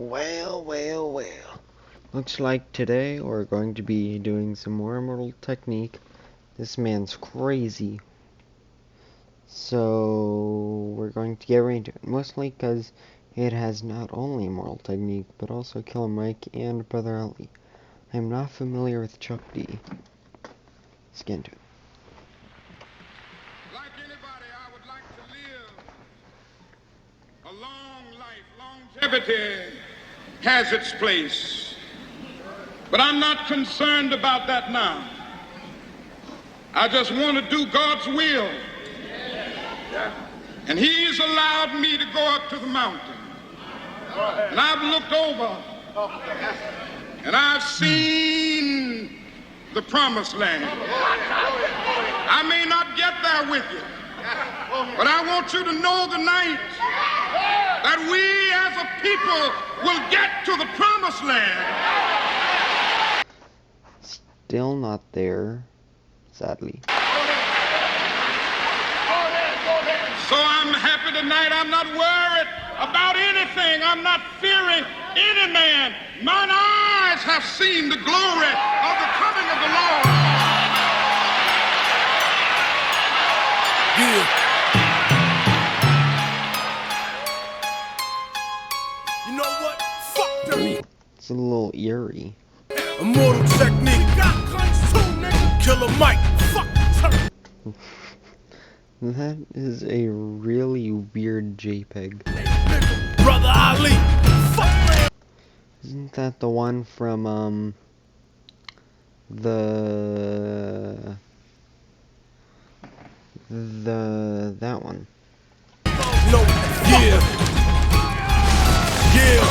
Well, well, well. Looks like today we're going to be doing some more Immortal technique. This man's crazy. So, we're going to get right into it. Mostly because it has not only Immortal technique, but also Killer Mike and Brother Ali. I'm not familiar with Chuck D. Let's get into it. Like anybody, I would like to live a long life. Longevity has its place. But I'm not concerned about that now. I just want to do God's will. And He's allowed me to go up to the mountain. And I've looked over and I've seen the promised land. I may not get there with you, but I want you to know tonight that we as a people will get to the promised land. Still not there, sadly. So I'm happy tonight. I'm not worried about anything. I'm not fearing any man. Mine eyes have seen the glory of the coming of the Lord. Yeah. You know what? Fuck them. It's a little eerie. Immortal technique. Got guns too, nigga. Killer Mike. Fuck. That is a really weird JPEG. Brother Ali. Fuck. Isn't that the one from, that one? No. Yeah. Yeah.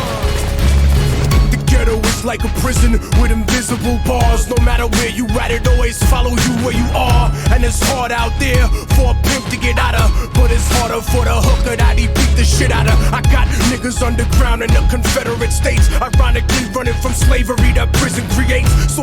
The ghetto is like a prison with invisible bars. No matter where you at, it always follow you where you are. And it's hard out there for a pimp to get out of, but it's harder for the hooker that he beat the shit out of. I got niggas underground in the Confederate States, ironically running from slavery that prison creates. So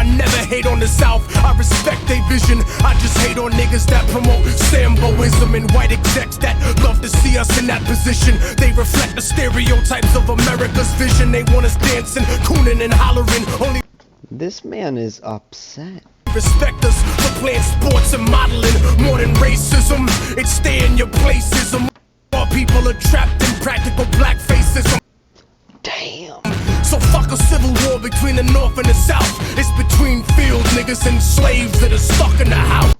I never hate on the South, I respect their vision. I just hate on niggas that promote Samboism and white execs that love to see us in that position. They reflect the stereotypes of America's vision. They want us dancing, cooning and hollering. Only This man is upset. respect us for playing sports and modeling. More than racism, it's stay in your places. More people are trapped in practical black faces. Damn. So fuck a civil war between the North and the South. It's between field niggas and slaves that are stuck in the house.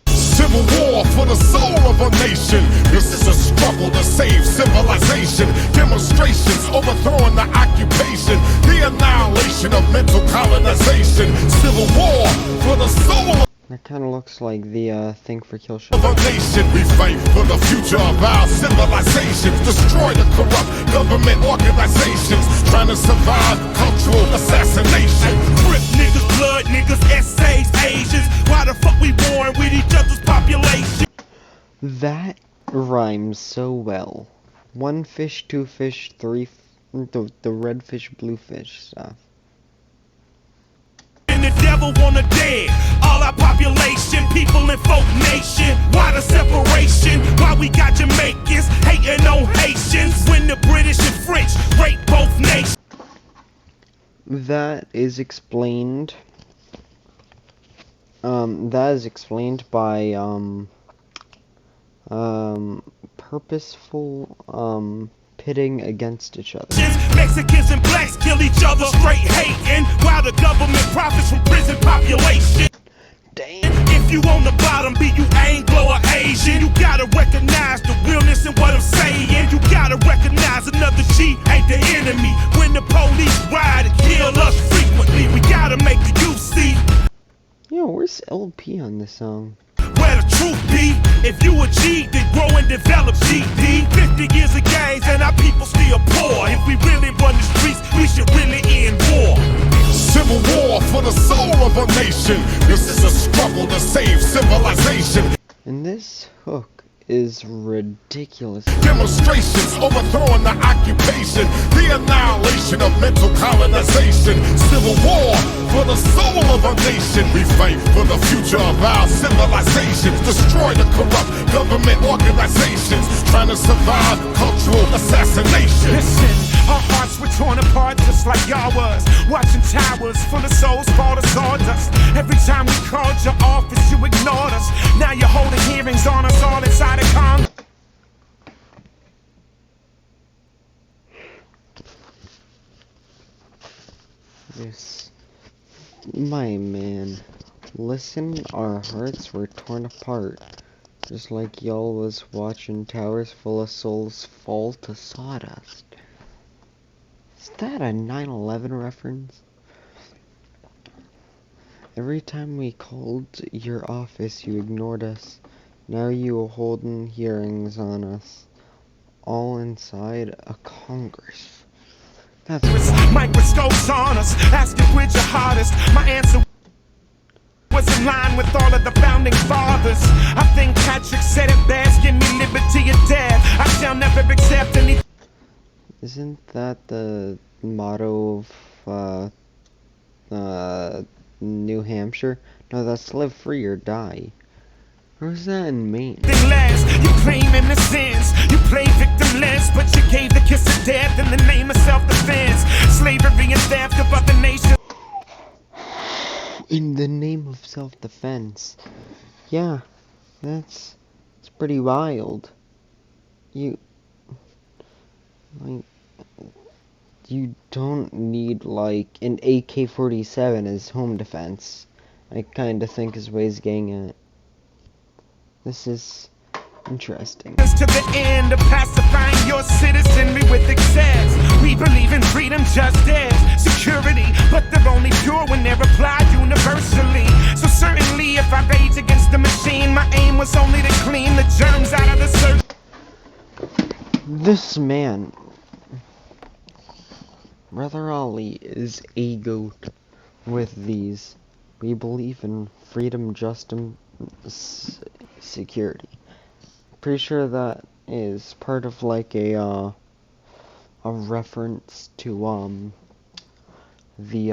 Civil war for the soul of a nation. This is a struggle to save civilization. Demonstrations overthrowing the occupation. The annihilation of mental colonization. Civil war for the soul of That kind of looks like the thing for Kill Shot. a nation. We fight for the future of our civilizations. Destroy the corrupt government organizations. Trying to survive cultural assassination. Rip niggas, blood niggas, essays, Asians. Why the fuck we born with each other's population? That rhymes so well. One fish, two fish, three. The red fish, blue fish stuff. And the devil wanna dead all our population, people in folk nation. Why the separation? Why we got Jamaicans hating on Haitians when the British and French rape both nations? That is explained. That is explained by purposeful pitting against each other. Mexicans and blacks kill each other, straight hating, while the government profits from prison population. Damn. If you on the bottom, be you Anglo or Asian, you gotta recognize the realness in what I'm saying. You gotta recognize another G ain't the enemy. When the police ride and kill us frequently, we gotta make the youth see. Yo, where's LP on this song? Where the truth be, if you a G, then grow and develop GD. 50 years of gains and our people still poor. If we really run the streets, we should really end war. Civil war for the soul of a nation. This is a struggle to save civilization. And this hook is ridiculous. Demonstrations overthrowing the occupation, the annihilation of mental colonization, civil war for the soul of a nation. We fight for the future of our civilizations, destroy the corrupt government organizations, trying to survive cultural assassination. Listen, our hearts were torn apart just like y'all was. Watching towers full of souls fall to sawdust. Every time we called your office, you ignored us. Now you're holding hearings on us all inside of Congress. This, my man, listen, our hearts were torn apart. Just like y'all was watching towers full of souls fall to sawdust. Is that a 9/11 reference? Every time we called your office, you ignored us. Now you are holding hearings on us. All inside a Congress. That's Microscopes on us, asking which your hardest. My answer was in line with all of the founding fathers. I think Patrick said it best, give me liberty or death. I shall never accept any. Isn't that the motto of New Hampshire? No, that's live free or die. Where's that in Maine? Less. You claim innocence, you play victimless, but you gave the kiss of death in the name of self-defense. Slavery and theft above the nation. In the name of self-defense. Yeah, it's pretty wild. You don't need like an AK-47 as home defense. I kinda think is what he's getting at. This is interesting. To the end of pacifying your citizenry with excess. We believe in freedom, justice, security, but they're only pure when they're applied universally. So certainly if I rage against the machine, my aim was only to clean the germs out of the circle. This man, Brother Ali, is a goat with these. We believe in freedom, justice, security. Pretty sure that is part of like a reference to the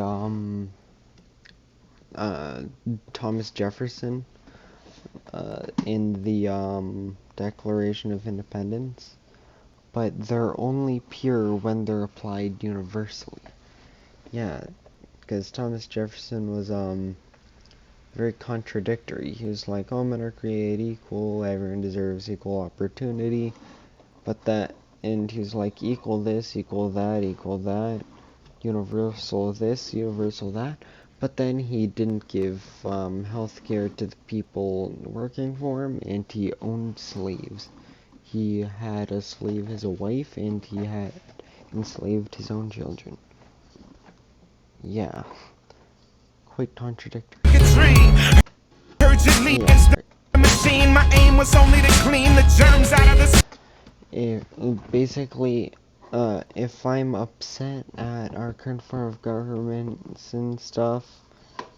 Thomas Jefferson in the Declaration of Independence, but they're only pure when they're applied universally. Yeah, because Thomas Jefferson was very contradictory. He was like, all men are created equal, everyone deserves equal opportunity, but that, and he was like, equal this, equal that, universal this, universal that, but then he didn't give health care to the people working for him, and he owned slaves. He had a slave as a wife, and he had enslaved his own children. Yeah. Quite contradictory. Urgently against the machine, my aim was only to clean the germs out of the. Basically, if I'm upset at our current form of governments and stuff,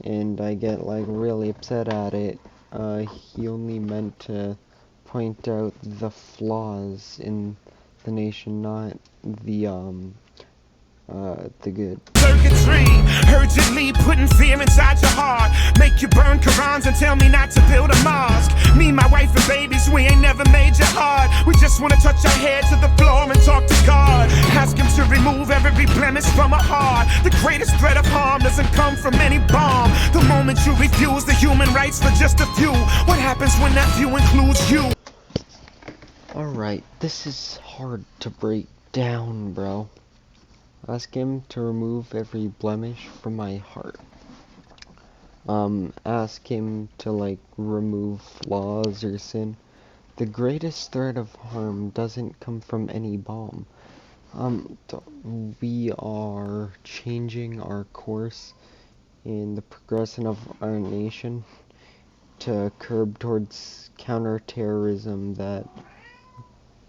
and I get like really upset at it, he only meant to point out the flaws in the nation, not the good. Circuitry, urgently putting fear inside your heart. Make you burn Qurans and tell me not to build a mosque. Me, my wife and babies, we ain't never made you hard. We just wanna touch our head to the floor and talk to God. Ask him to remove every blemish from our heart. The greatest threat of harm doesn't come from any bomb. The moment you refuse the human rights for just a few, what happens when that few includes you? Alright, this is hard to break down, bro. Ask him to remove every blemish from my heart. Ask him to, like, remove flaws or sin. The greatest threat of harm doesn't come from any bomb. We are changing our course in the progression of our nation to curb towards counterterrorism that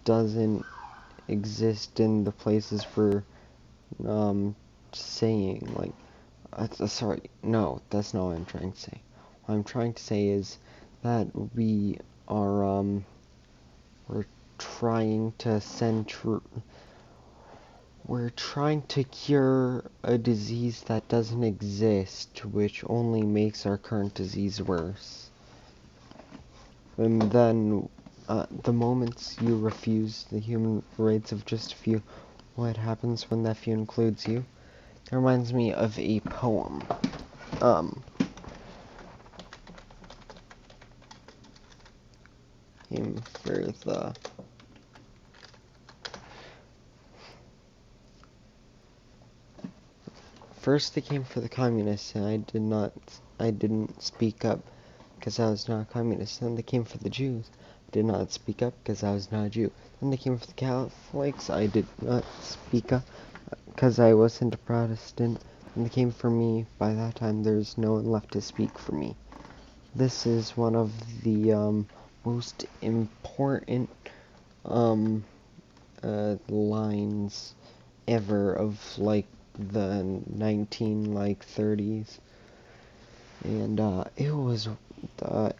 doesn't exist in the places for saying, like, sorry, no, that's not what I'm trying to say. What I'm trying to say is that we are, we're trying to we're trying to cure a disease that doesn't exist, which only makes our current disease worse. And then, the moments you refuse the human rights of just a few, what happens when that few includes you? It reminds me of a poem. Came for the First they came for the communists, and I didn't speak up because I was not a communist. Then they came for the Jews. I did not speak up because I was not a Jew. Then they came for the Catholics. I did not speak up because I wasn't a Protestant. And they came for me. By that time, there's no one left to speak for me. This is one of the most important lines ever of like the 1930s, and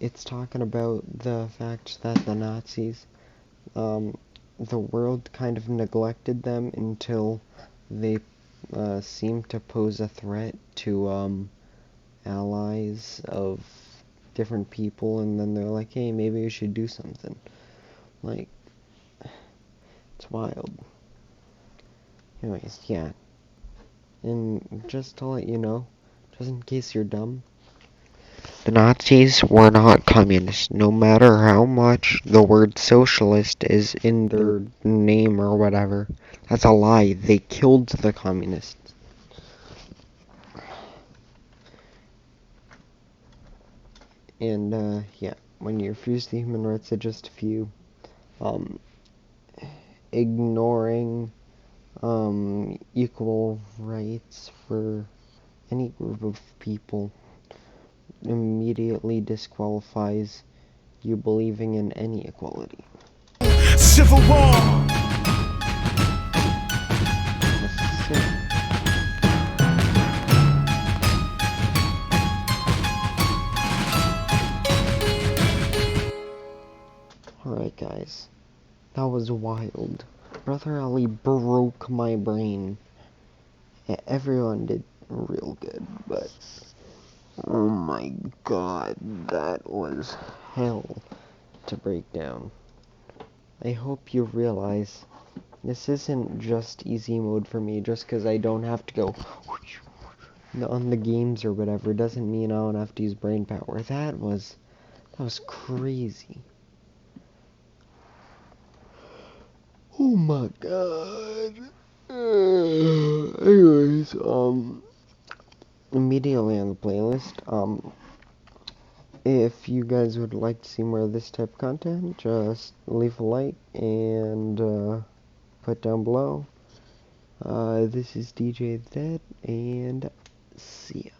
it's talking about the fact that the Nazis, the world kind of neglected them until they seemed to pose a threat to allies of different people, and then they're like, hey, maybe we should do something. Like, it's wild. Anyways, yeah. And just to let you know, just in case you're dumb, the Nazis were not communists, no matter how much the word socialist is in their name or whatever. That's a lie. They killed the communists. And, yeah, when you refuse the human rights of just a few, ignoring, equal rights for any group of people immediately disqualifies you believing in any equality. Civil War. Alright guys, that was wild. Brother Ali broke my brain. Everyone did real good, but oh my god, that was hell to break down. I hope you realize this isn't just easy mode for me just because I don't have to go on the games or whatever. Doesn't mean I don't have to use brain power. That was crazy. Oh my god. Anyways, immediately on the playlist, if you guys would like to see more of this type of content, just leave a like and, put down below. This is DJ the Dead, and see ya.